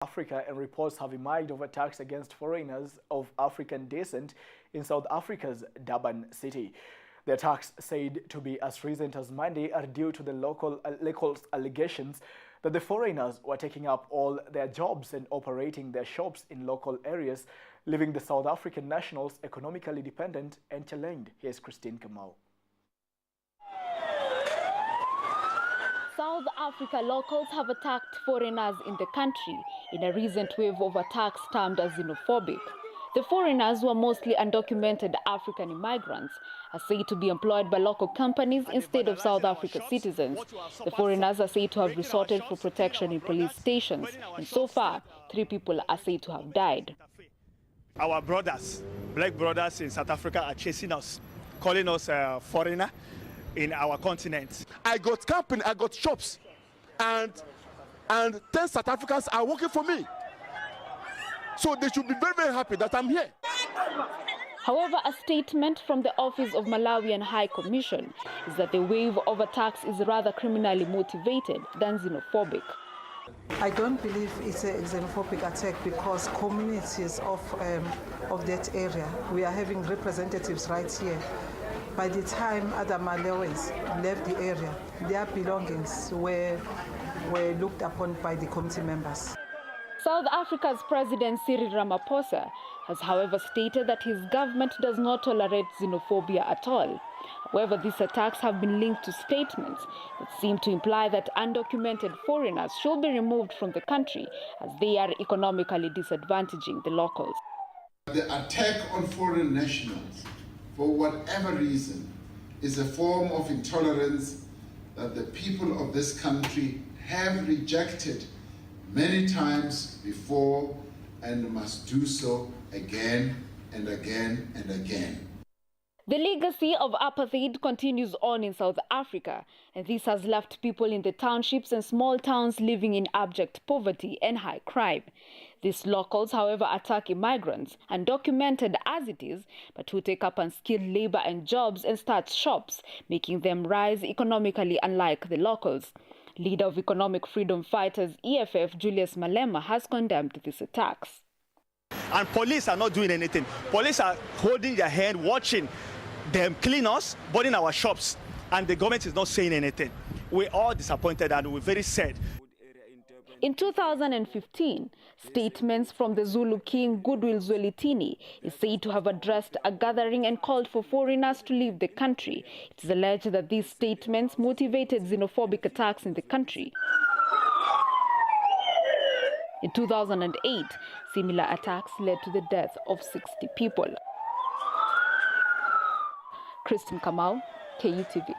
Africa, and reports have emerged of attacks against foreigners of African descent in South Africa's Durban city. The attacks, said to be as recent as Monday, are due to the local allegations that the foreigners were taking up all their jobs and operating their shops in local areas, leaving the South African nationals economically dependent and challenged. Here's Christine Kamau. South Africa locals have attacked foreigners in the country in a recent wave of attacks termed as xenophobic. The foreigners, who are mostly undocumented African immigrants, are said to be employed by local companies instead of South Africa citizens. The foreigners are said to have resorted for protection in police stations, and so far, 3 people are said to have died. Our brothers, black brothers in South Africa, are chasing us, calling us a foreigner in our continent. I got company, I got shops, and 10 South Africans are working for me. So they should be very, very happy that I'm here. However, a statement from the Office of Malawian High Commission is that the wave of attacks is rather criminally motivated than xenophobic. I don't believe it's a xenophobic attack because communities of that area, we are having representatives right here. By the time other Malawians left the area, their belongings were looked upon by the committee members. South Africa's President Cyril Ramaphosa has, however, stated that his government does not tolerate xenophobia at all. However, these attacks have been linked to statements that seem to imply that undocumented foreigners should be removed from the country as they are economically disadvantaging the locals. The attack on foreign nationals, for whatever reason, is a form of intolerance that the people of this country have rejected many times before and must do so again and again and again. The legacy of apartheid continues on in South Africa, and this has left people in the townships and small towns living in abject poverty and high crime. These locals, however, attack immigrants, undocumented as it is, but who take up unskilled labor and jobs and start shops, making them rise economically unlike the locals. Leader of Economic Freedom Fighters, EFF, Julius Malema, has condemned these attacks. And police are not doing anything. Police are holding their hand, watching them clean us, burning our shops, and the government is not saying anything. We're all disappointed and we're very sad. In 2015, statements from the Zulu king Goodwill Zwelithini is said to have addressed a gathering and called for foreigners to leave the country. It is alleged that these statements motivated xenophobic attacks in the country. In 2008, similar attacks led to the death of 60 people. Christine Kamau, KUTV.